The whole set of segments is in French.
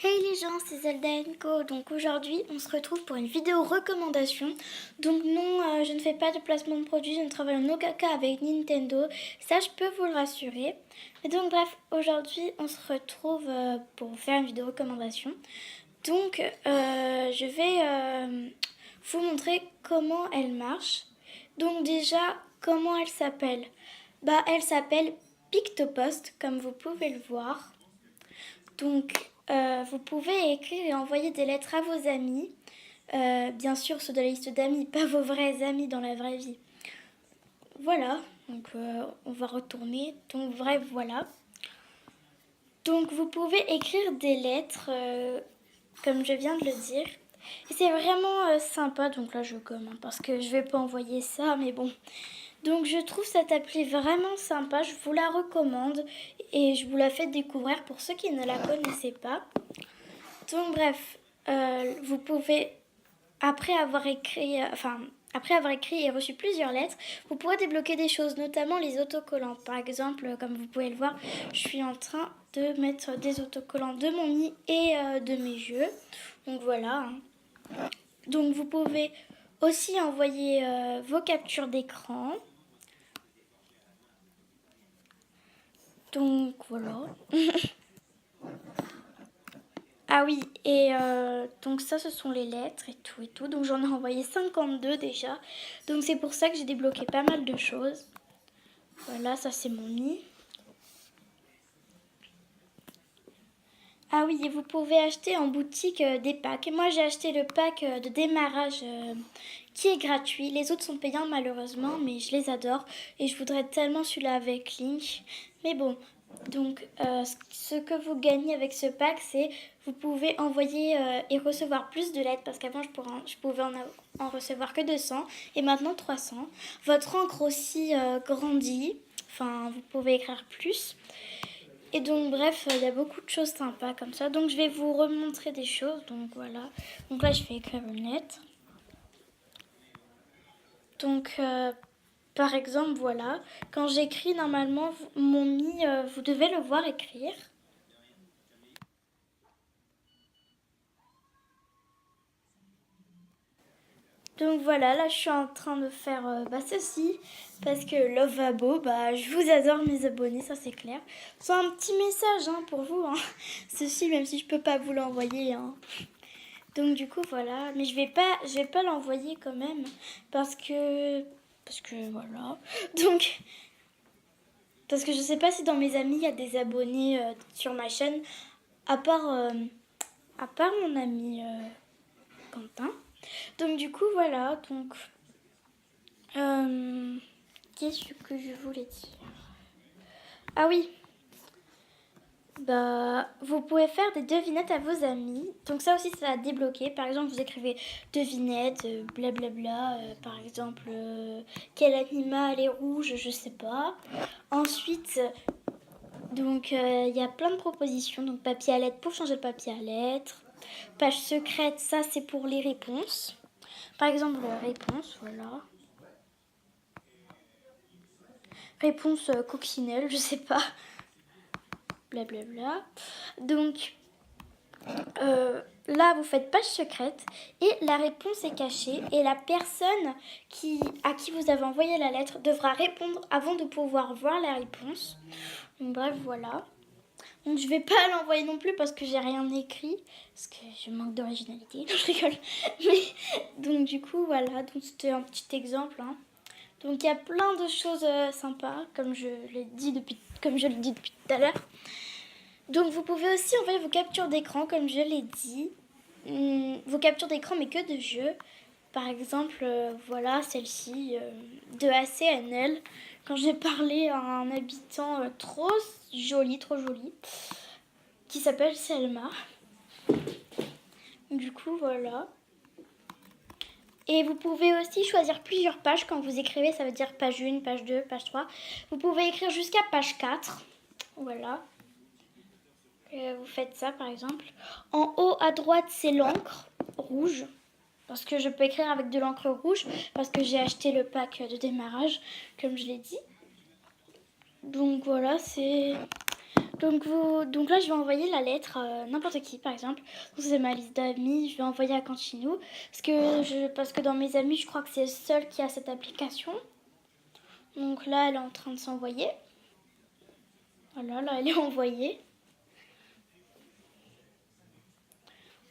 Hey les gens, c'est Zelda Co. Donc aujourd'hui, on se retrouve pour une vidéo recommandation. Donc non, je ne fais pas de placement de produits, je ne travaille en aucun cas avec Nintendo. Ça, je peux vous le rassurer. Mais donc bref, aujourd'hui, on se retrouve pour faire une vidéo recommandation. Donc je vais vous montrer comment elle marche. Donc déjà, comment elle s'appelle? Elle s'appelle Pictopost, comme vous pouvez le voir. Donc, vous pouvez écrire et envoyer des lettres à vos amis. Bien sûr, ceux de la liste d'amis, pas vos vrais amis dans la vraie vie. Voilà, donc on va retourner. Donc, bref, voilà. Donc, vous pouvez écrire des lettres, comme je viens de le dire. Et c'est vraiment sympa. Donc là, je commande parce que je vais pas envoyer ça, mais bon. Donc je trouve cette appli vraiment sympa, je vous la recommande et je vous la fais découvrir pour ceux qui ne la connaissaient pas. Donc bref, vous pouvez, après avoir écrit et reçu plusieurs lettres, vous pourrez débloquer des choses, notamment les autocollants. Par exemple, comme vous pouvez le voir, je suis en train de mettre des autocollants de mon nid et de mes yeux. Donc voilà. Donc vous pouvez aussi envoyer vos captures d'écran. Donc voilà. Ah oui, et donc ça, ce sont les lettres et tout et tout. Donc j'en ai envoyé 52 déjà. Donc c'est pour ça que j'ai débloqué pas mal de choses. Voilà, ça c'est mon nid. Ah oui, et vous pouvez acheter en boutique des packs. Et moi j'ai acheté le pack de démarrage qui est gratuit. Les autres sont payants malheureusement, mais je les adore. Et je voudrais tellement celui-là avec Link. Mais bon, donc ce que vous gagnez avec ce pack, c'est vous pouvez envoyer et recevoir plus de lettres. Parce qu'avant je pouvais en recevoir que 200 et maintenant 300. Votre encre aussi grandit. Enfin, vous pouvez écrire plus. Et donc bref, il y a beaucoup de choses sympas comme ça. Donc je vais vous remontrer des choses. Donc voilà. Donc là, je vais écrire une lettre. Donc par exemple, voilà. Quand j'écris, normalement, mon nid, vous devez le voir écrire. Donc voilà, là je suis en train de faire ceci parce que Lovabo, je vous adore mes abonnés, ça c'est clair. C'est un petit message pour vous, ceci même si je peux pas vous l'envoyer. Donc du coup voilà, mais je vais pas l'envoyer quand même parce que voilà. Donc parce que je sais pas si dans mes amis il y a des abonnés sur ma chaîne à part mon ami Quentin. Donc du coup voilà, donc qu'est-ce que je voulais dire? Ah oui, vous pouvez faire des devinettes à vos amis. Donc ça aussi, ça a débloqué. Par exemple, vous écrivez devinette, blablabla. Par exemple, quel animal est rouge, je sais pas. Ensuite, donc il y a plein de propositions. Donc papier à lettres pour changer le papier à lettres. Page secrète, ça c'est pour les réponses. Par exemple, réponse, voilà. Réponse coccinelle, je sais pas. Blablabla. Donc là, vous faites page secrète et la réponse est cachée et la personne à qui vous avez envoyé la lettre devra répondre avant de pouvoir voir la réponse. Donc bref, voilà. Donc je vais pas l'envoyer non plus parce que j'ai rien écrit, parce que je manque d'originalité. Non, je rigole. Mais donc du coup, voilà. Donc c'était un petit exemple. Donc il y a plein de choses sympas, comme je le dis depuis tout à l'heure. Donc vous pouvez aussi envoyer vos captures d'écran, comme je l'ai dit. Vos captures d'écran, mais que de jeux. Par exemple, voilà celle-ci de ACNL. Quand j'ai parlé à un habitant trop joli, qui s'appelle Selma. Du coup, voilà. Et vous pouvez aussi choisir plusieurs pages quand vous écrivez. Ça veut dire page 1, page 2, page 3. Vous pouvez écrire jusqu'à page 4. Voilà. Vous faites ça par exemple. En haut à droite, c'est l'encre rouge. Parce que je peux écrire avec de l'encre rouge. Parce que j'ai acheté le pack de démarrage, comme je l'ai dit. Donc voilà, Donc là, je vais envoyer la lettre à n'importe qui, par exemple. Donc, c'est ma liste d'amis, je vais envoyer à Canchinou. Parce que dans mes amis, je crois que c'est le seul qui a cette application. Donc là, elle est en train de s'envoyer. Voilà, là, elle est envoyée.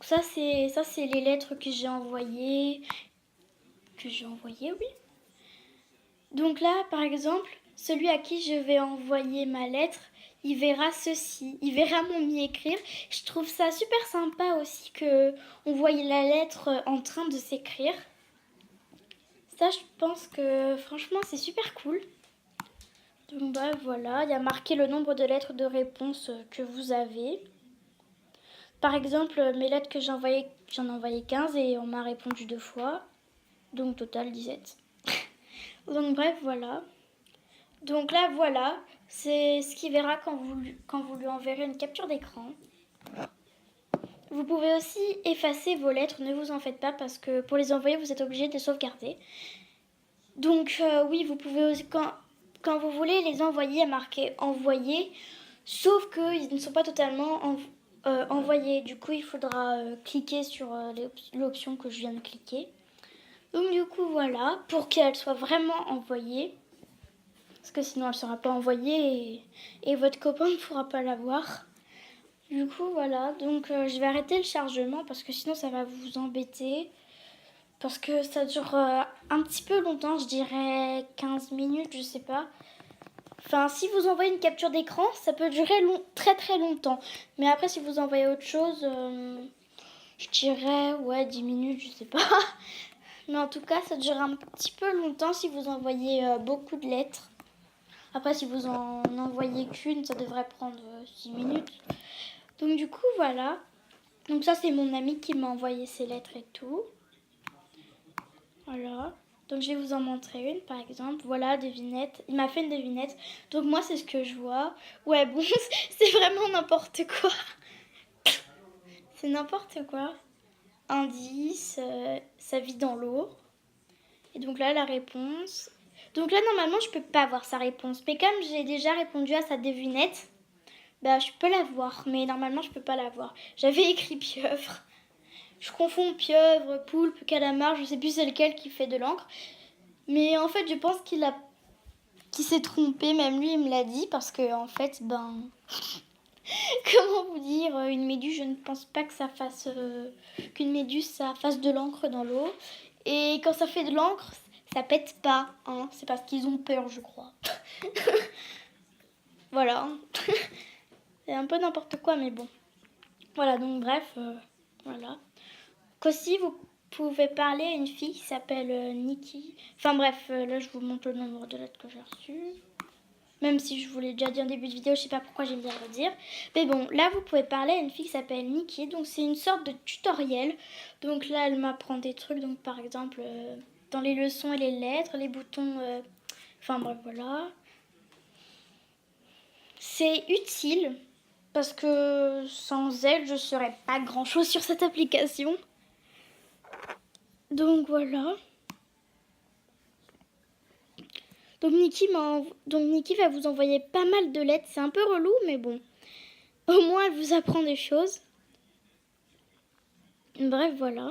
Ça, c'est les lettres que j'ai envoyées. Oui. Donc là, par exemple, celui à qui je vais envoyer ma lettre, il verra ceci, il verra mon mi-écrire. Je trouve ça super sympa aussi que on voie la lettre en train de s'écrire. Ça, je pense que franchement, c'est super cool. Donc bah voilà, il y a marqué le nombre de lettres de réponse que vous avez. Par exemple, mes lettres que j'en ai envoyé 15 et on m'a répondu 2 fois. Donc total 17. Donc bref, voilà. Donc là, voilà, c'est ce qu'il verra quand vous lui enverrez une capture d'écran. Vous pouvez aussi effacer vos lettres, ne vous en faites pas parce que pour les envoyer, vous êtes obligé de les sauvegarder. Donc oui, vous pouvez aussi, quand vous voulez les envoyer, marquer envoyer, sauf qu'ils ne sont pas totalement envoyés. Du coup, il faudra cliquer sur l'option que je viens de cliquer. Donc du coup, voilà, pour qu'elle soit vraiment envoyée. Parce que sinon elle ne sera pas envoyée et votre copain ne pourra pas la voir. Du coup voilà, donc je vais arrêter le chargement parce que sinon ça va vous embêter. Parce que ça dure un petit peu longtemps, je dirais 15 minutes, je sais pas. Enfin, si vous envoyez une capture d'écran, ça peut durer très très longtemps. Mais après, si vous envoyez autre chose, je dirais, ouais, 10 minutes, je sais pas. Mais en tout cas, ça dure un petit peu longtemps si vous envoyez beaucoup de lettres. Après, si vous en envoyez qu'une, ça devrait prendre 6 minutes. Donc du coup, voilà. Donc ça, c'est mon ami qui m'a envoyé ses lettres et tout. Voilà. Donc je vais vous en montrer une, par exemple. Voilà, devinette. Il m'a fait une devinette. Donc moi, c'est ce que je vois. Ouais, bon, c'est vraiment n'importe quoi. C'est n'importe quoi. Indice, ça vit dans l'eau. Et donc là, la réponse. Donc là, normalement, je peux pas voir sa réponse. Mais comme j'ai déjà répondu à sa devinette, bah, je peux la voir, mais normalement, je peux pas la voir. J'avais écrit pieuvre. Je confonds pieuvre, poulpe, calamar, je sais plus c'est lequel qui fait de l'encre. Mais en fait, je pense qu'il s'est trompé, même lui, il me l'a dit, parce que, en fait, comment vous dire, une méduse, je ne pense pas que ça fasse, qu'une méduse, ça fasse de l'encre dans l'eau. Et quand ça fait de l'encre, ça pète pas, hein. C'est parce qu'ils ont peur, je crois. Voilà. C'est un peu n'importe quoi, mais bon. Voilà, donc bref, voilà. Qu'aussi, vous pouvez parler à une fille qui s'appelle Nikki. Enfin bref, là, je vous montre le nombre de lettres que j'ai reçues. Même si je vous l'ai déjà dit en début de vidéo, je sais pas pourquoi j'aime bien le dire. Mais bon, là, vous pouvez parler à une fille qui s'appelle Nikki. Donc, c'est une sorte de tutoriel. Donc là, elle m'apprend des trucs. Donc, par exemple, dans les leçons et les lettres, les boutons... Enfin bref, voilà. C'est utile parce que sans elle, je ne saurais pas grand-chose sur cette application. Donc voilà. Donc Nikki va vous envoyer pas mal de lettres. C'est un peu relou, mais bon. Au moins, elle vous apprend des choses. Bref, voilà.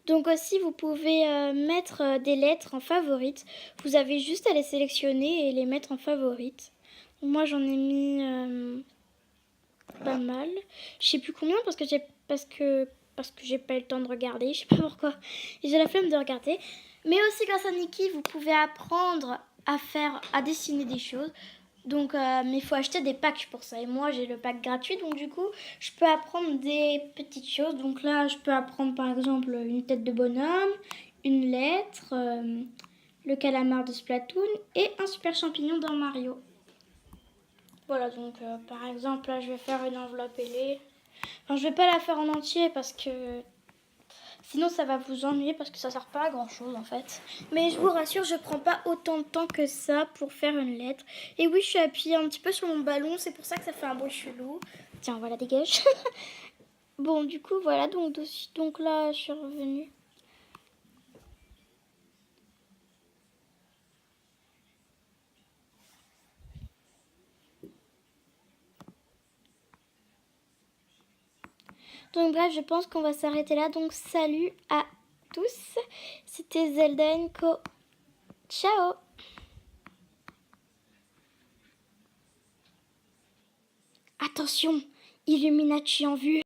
Donc aussi, vous pouvez mettre des lettres en favorites. Vous avez juste à les sélectionner et les mettre en favorites. Moi, j'en ai mis pas mal. Je sais plus combien parce que j'ai pas eu le temps de regarder. Je sais pas pourquoi. J'ai la flemme de regarder. Mais aussi grâce à Nikki, vous pouvez apprendre à dessiner des choses. Donc, mais il faut acheter des packs pour ça. Et moi, j'ai le pack gratuit. Donc, du coup, je peux apprendre des petites choses. Donc là, je peux apprendre par exemple une tête de bonhomme, une lettre, le calamar de Splatoon et un super champignon dans Mario. Voilà, donc par exemple, là, je vais faire une enveloppe ailée. Enfin, je vais pas la faire en entier parce que sinon ça va vous ennuyer parce que ça sert pas à grand chose en fait. Mais je vous rassure, je prends pas autant de temps que ça pour faire une lettre. Et oui, je suis appuyée un petit peu sur mon ballon, c'est pour ça que ça fait un bruit chelou. Tiens, voilà, dégage. Bon, du coup, voilà, donc là, je suis revenue. Donc bref, je pense qu'on va s'arrêter là. Donc salut à tous. C'était Zelda Co. Ciao. Attention, Illuminati en vue.